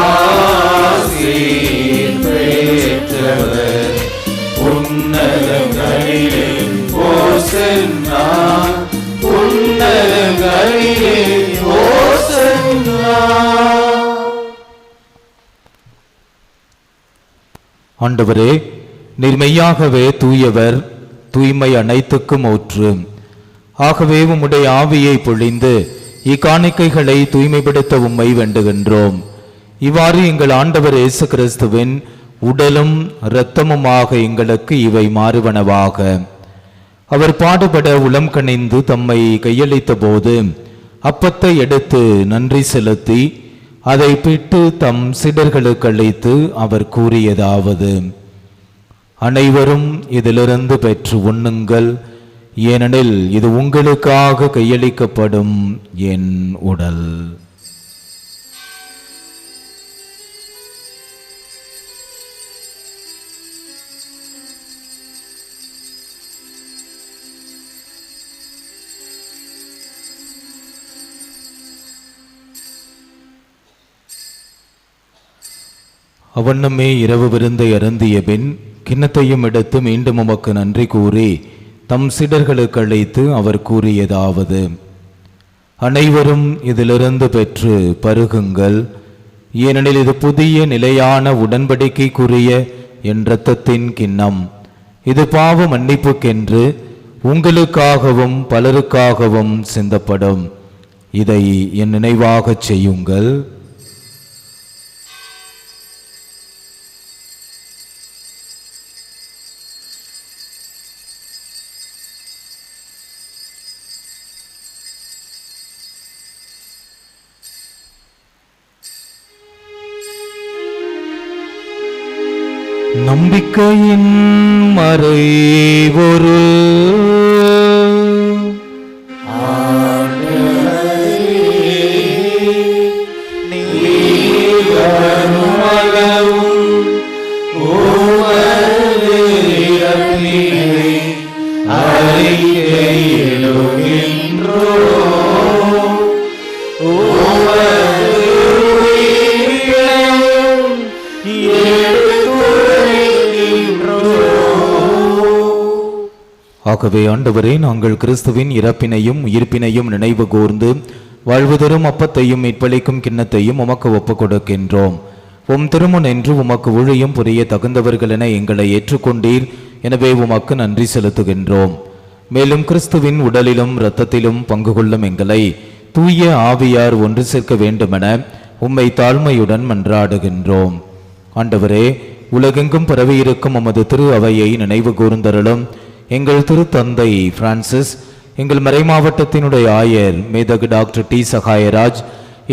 Speaker 2: ஆசீர் பெற்றவர். உன்னதங்களிலே ஓசன்னா, உன்னதங்களிலே ஓசன்னா.
Speaker 3: ஆண்டவரே, நீர் மெய்யாகவே தூயவர், தூய்மை அனைத்துக்கும் ஊற்று. ஆகவே உம்முடைய ஆவியை பொழிந்து இக்காணிக்கைகளை தூய்மைப்படுத்த உம்மை வேண்டுகின்றோம். இவ்வாறு எங்கள் ஆண்டவர் இயேசு கிறிஸ்துவின் உடலும் இரத்தமுமாக எங்களுக்கு இவை மாறுவனவாக. அவர் பாடுபட உளம் கனிந்து தம்மை கையளித்த போது அப்பத்தை எடுத்து நன்றி செலுத்தி அதை பிட்டு தம் சீடர்களுக்கு அளித்து அவர் கூறியதாவது: அனைவரும் இதிலிருந்து பெற்று உண்ணுங்கள், ஏனெனில் இது உங்களுக்காக கையளிக்கப்படும் என் உடல். அவண்ணமே இரவு விருந்தை அருந்திய பின் கிண்ணத்தையும் எடுத்து மீண்டும் உமக்கு நன்றி கூறி தம் சீடர்களுக்கு அழைத்து அவர் கூறியதாவது: அனைவரும் இதிலிருந்து பெற்று பருகுங்கள், ஏனெனில் இது புதிய நிலையான உடன்படிக்கைக்குரிய என் இரத்தத்தின் கிண்ணம். இது பாவ மன்னிப்புக்கென்று உங்களுக்காகவும் பலருக்காகவும் சிந்தப்படும். இதை என் நினைவாகச் செய்யுங்கள். நம்பிக்கையின் மறைபொருள் ஆகவே ஆண்டவரே, நாங்கள் கிறிஸ்துவின் இறப்பினையும் உயிர்ப்பினையும் நினைவு கூர்ந்து வாழ்வுதரும் அப்பத்தையும் மீட்பளிக்கும் கிண்ணத்தையும் உமக்கு ஒப்புக் கொடுக்கின்றோம். உம் திருமுன் என்று உமக்கு ஊழியம் புரிய தகுந்தவர்கள் என எங்களை ஏற்றுக்கொண்டீர். எனவே உமக்கு நன்றி செலுத்துகின்றோம். மேலும் கிறிஸ்துவின் உடலிலும் இரத்தத்திலும் பங்கு கொள்ளும் எங்களை தூய ஆவியார் ஒன்று சேர்க்க வேண்டுமென உம்மை தாழ்மையுடன் மன்றாடுகின்றோம். ஆண்டவரே, உலகெங்கும் பரவியிருக்கும் உமது திரு அவையை நினைவு கூர்ந்தருளும். எங்கள் திருத்தந்தை பிரான்சிஸ், எங்கள் மறைமாவட்டத்தினுடைய ஆயர் மேதகு டாக்டர் டி சகாயராஜ்,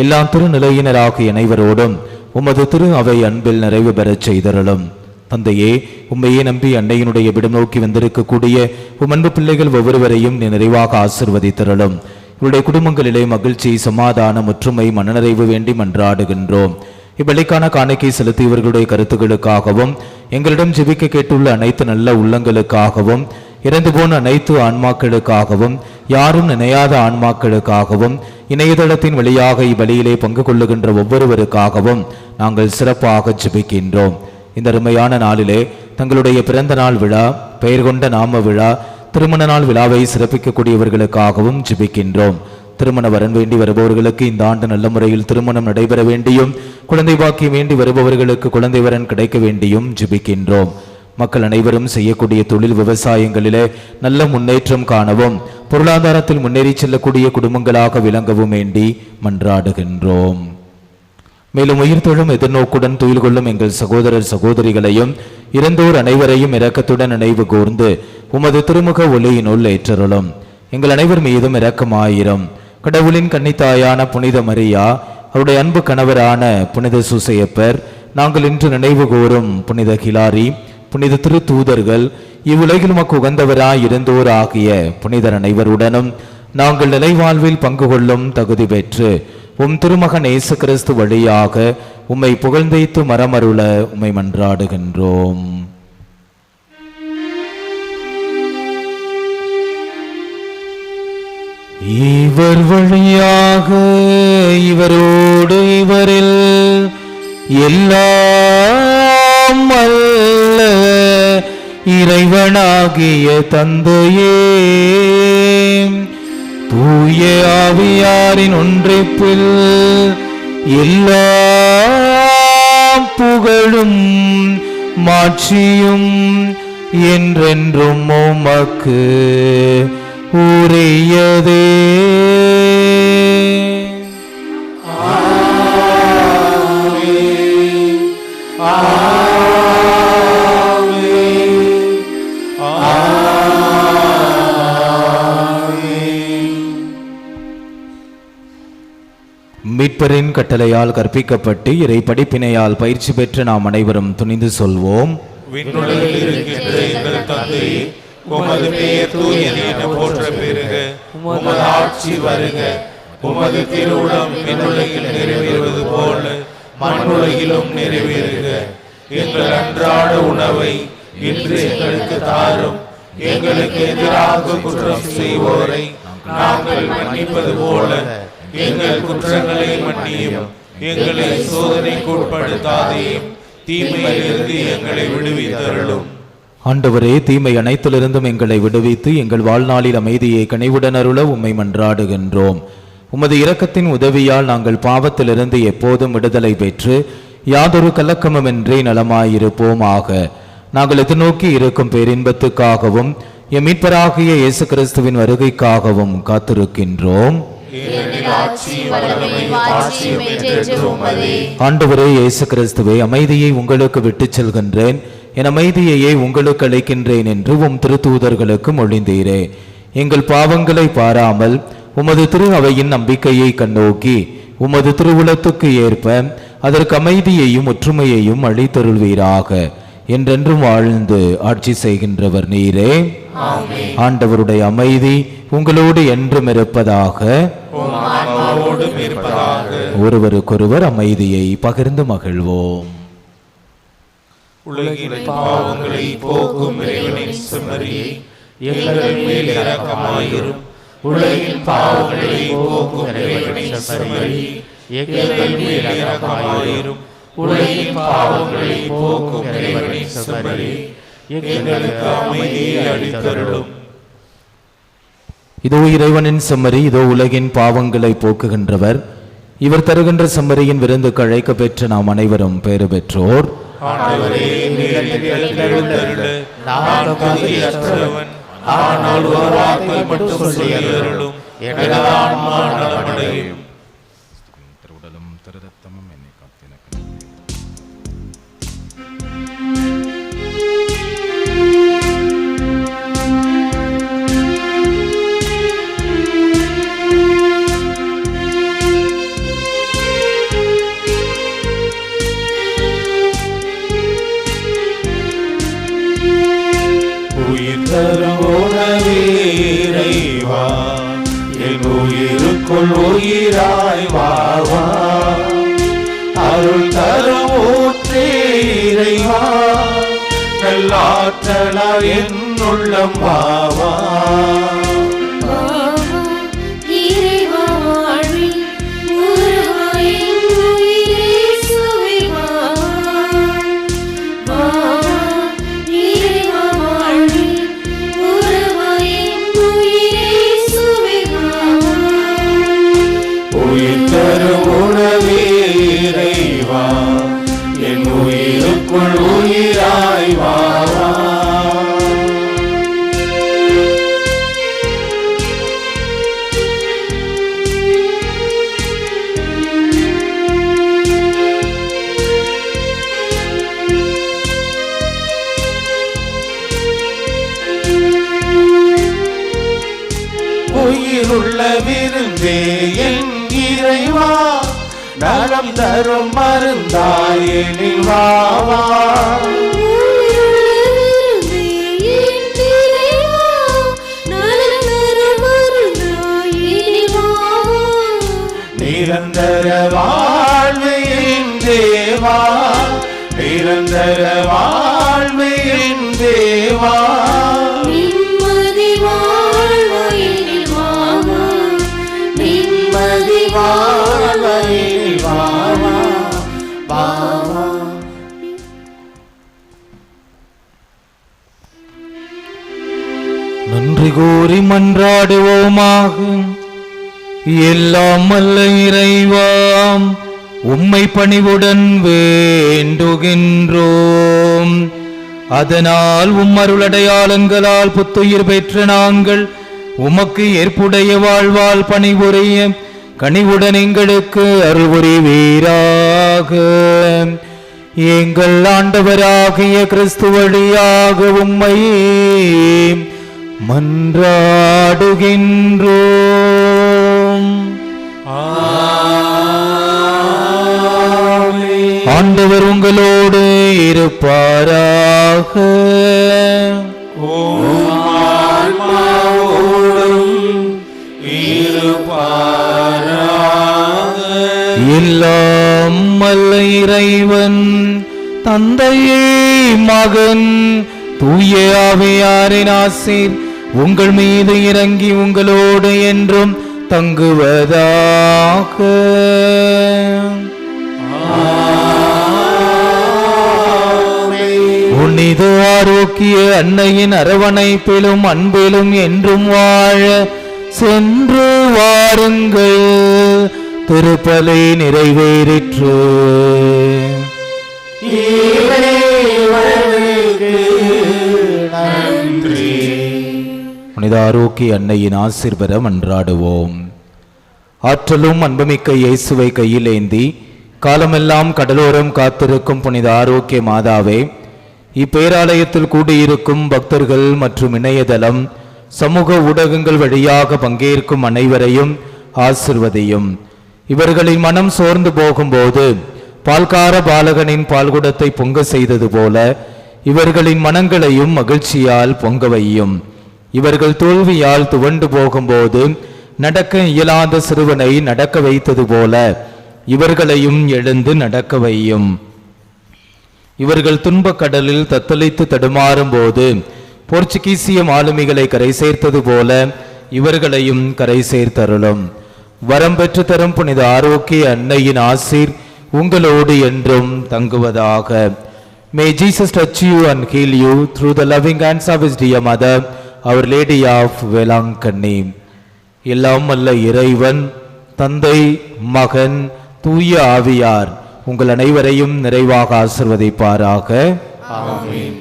Speaker 3: எல்லா திருநிலையினராகிய அனைவரோடும் உமது திரு அவை அன்பில் நிறைவு பெறச் செய்தருளும். தந்தையே, உம்மையே நம்பி அன்னையினுடைய விடம் நோக்கி வந்திருக்கக்கூடிய உம் அன்பு பிள்ளைகள் ஒவ்வொருவரையும் நீ நிறைவாக ஆசிர்வதித்தருளும். இவருடைய குடும்பங்களிலே மகிழ்ச்சி, சமாதானம், ஒற்றுமை, மனநிறைவு வேண்டி மன்றாடுகின்றோம். இப்பள்ளிக்கான காணிக்கை செலுத்தி இவர்களுடைய கருத்துக்களுக்காகவும் எங்களிடம் ஜெபிக்க கேட்டுள்ள அனைத்து நல்ல உள்ளங்களுக்காகவும் இறந்து போன அனைத்து ஆன்மாக்களுக்காகவும் யாரும் நினையாத ஆன்மாக்களுக்காகவும் இணையதளத்தின் வழியாக இவ்வழியிலே பங்கு கொள்ளுகின்ற ஒவ்வொருவருக்காகவும் நாங்கள் சிறப்பாக ஜெபிக்கின்றோம். இந்த அருமையான நாளிலே தங்களுடைய பிறந்த நாள் விழா, பெயர் கொண்ட நாம விழா, திருமண நாள் விழாவை சிறப்பிக்கக்கூடியவர்களுக்காகவும் ஜெபிக்கின்றோம். திருமண வரன் வேண்டி வருபவர்களுக்கு இந்த ஆண்டு நல்ல முறையில் திருமணம் நடைபெற வேண்டியும், குழந்தை பாக்கியம் வேண்டி வருபவர்களுக்கு குழந்தை வரன் கிடைக்க வேண்டியும் ஜெபிக்கின்றோம். மக்கள் அனைவரும் செய்யக்கூடிய தொழில் விவசாயங்களிலே நல்ல முன்னேற்றம் காணவும், பொருளாதாரத்தில் முன்னேறி செல்லக்கூடிய குடும்பங்களாக விளங்கவும் வேண்டி மன்றாடுகின்றோம். மேலும் உயிர்த்தொழும் எதிர்நோக்குடன் துயில் கொள்ளும் எங்கள் சகோதரர் சகோதரிகளையும் இறந்தோர் அனைவரையும் இரக்கத்துடன் நினைவு கூர்ந்து உமது திருமுக ஒளியினுள் ஏற்றருளும். எங்கள் அனைவர் மீதும் இரக்கமாயிரும். கடவுளின் கன்னித்தாயான புனித மரியா, அவருடைய அன்பு கணவரான புனித சூசையப்பர், நாங்கள் இன்று நினைவு கூறும் புனித கிலாரி, புனித திருத்தூதர்கள், இவ்வுலகில் உமக்கு உகந்தவராய் இருந்தோர் ஆகிய புனிதர் அனைவருடனும் நாங்கள் நிலைவாழ்வில் பங்கு கொள்ளும் தகுதி பெற்று உம் திருமகன் இயேசு கிறிஸ்து வழியாக உம்மை புகழ்ந்தைத்து மரமருள உம்மை மன்றாடுகின்றோம். இவர் வழியாக இவரோடு இவரில் எல்லாம் அல்ல இறைவனாகிய தந்தையே, தூய ஆவியாரின் ஒன்றிப்பில் எல்லா புகழும் மாட்சியும் என்றென்றும் உமக்கு உரியதே. மீட்பரின் கட்டளையால் கற்பிக்கப்பட்டு இறை படிப்பினையால் பயிற்சி பெற்று நாம் அனைவரும் துணிந்து சொல்வோம்.
Speaker 1: விண்ணுலகில் இருக்கின்ற எங்கள் தந்தையே, உமது பெயர் தூயது என போற்ற பெறுக. உமது ஆட்சி வருக. உமது திருவுளம் விண்ணுலகில் நிறைவேறுவது போல மண்ணுலகிலும் நிறைவேறுக. எங்கள் அன்றாட உணவை இன்று எங்களுக்கு தாரும். எங்களுக்கு எதிராக குற்றம் செய்வோரை நாங்கள் மன்னிப்பது போல எங்கள் குற்றங்களை மன்னியும். எங்களை சோதனைக்கு உட்படுத்தாதையும், தீமையிலிருந்து எங்களை விடுவித்தருளும்.
Speaker 3: ஆண்டவரே, தீமை அனைத்திலிருந்தும் எங்களை விடுவித்து எங்கள் வாழ்நாளில் அமைதியை கனிவுடன் அருள உம்மை மன்றாடுகின்றோம். உமது இரக்கத்தின் உதவியால் நாங்கள் பாவத்திலிருந்து எப்போதும் விடுதலை பெற்று யாதொரு கலக்கமுமின்றி நலமாயிருப்போமாக. நாங்கள் எதிர்நோக்கி இருக்கும் பேரின்பத்துக்காகவும் எம் மீட்பராகிய இயேசு கிறிஸ்துவின் வருகைக்காகவும் காத்திருக்கின்றோம். ஆண்டவரே இயேசு கிறிஸ்துவே, அமைதியை உங்களுக்கு விட்டுச் செல்கின்றேன், என் அமைதியையே உங்களுக்கு அளிக்கின்றேன் என்று உம் திருத்தூதர்களுக்கு மொழிந்தீரே. எங்கள் பாவங்களை பாராமல் உமது திரு அவையின் நம்பிக்கையை கண்ணோக்கி உமது திருவுளத்துக்கு ஏற்ப அதற்கு அமைதியையும் ஒற்றுமையையும் அளித்தருள்வீராக. என்றென்றும் வாழ்ந்து ஆட்சி செய்கின்றவர் நீரே. ஆண்டவருடைய அமைதி உங்களோடு என்றும் இருப்பதாக. ஒருவருக்கொருவர் அமைதியை பகிர்ந்து மகிழ்வோம்.
Speaker 1: உலகின் பாவங்களை போக்கும் இறைவனின் செம்மறியே, எங்கள் மேல் இரக்கமாயிரும். உலகின் பாவங்களை போக்கும் இறைவனின் செம்மறியே, எங்கள் மேல் இரக்கமாயிரும். உலகின் பாவங்களை போக்கும் இறைவனின் செம்மறியே, எங்களுக்கு அமைதியை அளித்தருளும்.
Speaker 3: இதோ இறைவனின் செம்மறி, இதோ உலகின் பாவங்களை போக்குகின்றவர். இவர் தருகின்ற செம்மறியின் விருந்துக்கு அழைக்க பெற்று நாம் அனைவரும் பேறு பெற்றோர்.
Speaker 1: ஆனால் ஒரு வார்த்தை மட்டும் சொல்லி அருளும், எனது ஆன்மா நலமடையும்.
Speaker 3: திருவுடலும் திருரத்தமும் என்னை காத்தினக்கு.
Speaker 1: உயிர் தரும் உணவே இறைவா, என் உயிருக்குள் உயிராய் வா வா. அருள் தரும் ஊற்றே இறைவா, நல்லாற்றலா என் உள்ளம் வா வா.
Speaker 5: இறைவா வாழ்வில் உருவாய் இயேசுவே வா. இறைவா வாழ்வில் உருவாய் இயேசுவே வா.
Speaker 1: உயிர் தரும் உணவே இறைவா, என் உயிருக்குள் உயிராய் வா வா. உயிருள்ள விருந்தே என் இறைவா, நலம் தரும் மருந்தாய் எனில் வா வா. நிரந்தர வாழ்வு என் தேவா, நிரந்தர வாழ்வு என் தேவா.
Speaker 5: நிம்மதி வாழ்வயினில் வாவா, நிம்மதி வாழ்வயினில் வாவா, வாவா.
Speaker 3: நன்றி கூறி மன்றாடுவோமாக. எல்லாம் வல்ல இறைவாம், உம்மை பணிவுடன் வேண்டுகின்றோம். அதனால் அருளடையாளங்களால் புத்துயிர் பெற்ற நாங்கள் உமக்கு ஏற்புடைய வாழ்வால் பணிபுரிய கனிவுடன் எங்களுக்கு அருள் புரிவீராக. எங்கள் ஆண்டவராகிய கிறிஸ்து வழியாக உம்மை மன்றாடுகின்றோம். ஆண்டவர் உங்களோடு இருப்பாராக. எல்லாம் வல்ல இறைவன் தந்தையே மகன் தூய ஆவியாரின் ஆசீர் உங்கள் மீது இறங்கி உங்களோடு என்றும் தங்குவதாக. புனித ஆரோக்கிய அன்னையின் அரவணைப்பிலும் அன்பிலும் என்றும் வாழ சென்று வாருங்கள். திருப்பலி நிறைவேறிற்று. புனித ஆரோக்கிய அன்னையின் ஆசீர்வாத மன்றாடுவோம். ஆற்றலும் அன்புமிக்க இயேசுவை கையில் ஏந்தி காலமெல்லாம் கடலோரம் காத்திருக்கும் புனித ஆரோக்கிய மாதாவே, இப்பேராலயத்தில் கூடியிருக்கும் பக்தர்கள் மற்றும் இணையதளம் சமூக ஊடகங்கள் வழியாக பங்கேற்கும் அனைவரையும் ஆசிர்வதியும். இவர்களின் மனம் சோர்ந்து போகும்போது பால்கார பாலகனின் பால்குடத்தை பொங்க செய்தது போல இவர்களின் மனங்களையும் மகிழ்ச்சியால் பொங்க வையும். இவர்கள் தோல்வியால் துவண்டு போகும்போது நடக்க இயலாத சிறுவனை நடக்க வைத்தது போல இவர்களையும் எழுந்து நடக்க வையும். இவர்கள் துன்பக் கடலில் தத்தளித்து தடுமாறும் போது போர்ச்சுகீசிய மாலுமிகளை கரை சேர்த்தது போல இவர்களையும் கரை சேர்த்தருளும். வரம் பெற்று தரும் புனித ஆரோக்கிய அன்னையின் ஆசீர் உங்களோடு என்றும் தங்குவதாக. May Jesus touch you and heal you through the loving hands of his dear mother, Our Lady of Velankanni. எல்லாம் வல்ல இறைவன் தந்தை மகன் தூய ஆவியார் உங்கள் அனைவரையும் நிறைவாக ஆசிர்வதிப்பாராக.
Speaker 1: ஆமென்.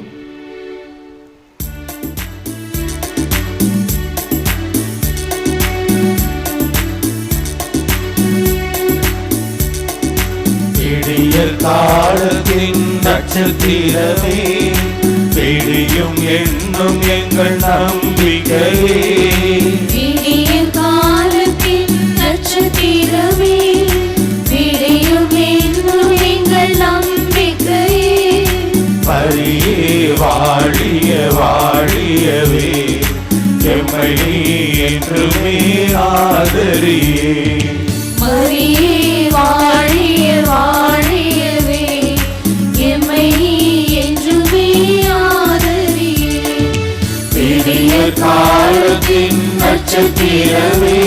Speaker 1: விடியற் காலத்தின் நட்சத்திரமே, விடியும் என்னும் எங்கள் நம்பிக்கையே.
Speaker 5: விடியற் காலத்தின் நட்சத்திரமே, விடியும் என்னும் எங்கள் நம்பிக்கையே.
Speaker 1: மரியே வாழிய வாழிய வாழியவே எம்மை நீ என்றுமே ஆதரியே.
Speaker 5: மரியே வாழிய வாழியவே எம்மை நீ என்றுமே ஆதரியே.
Speaker 2: விடிய காலத்தின் நட்சத்திரமே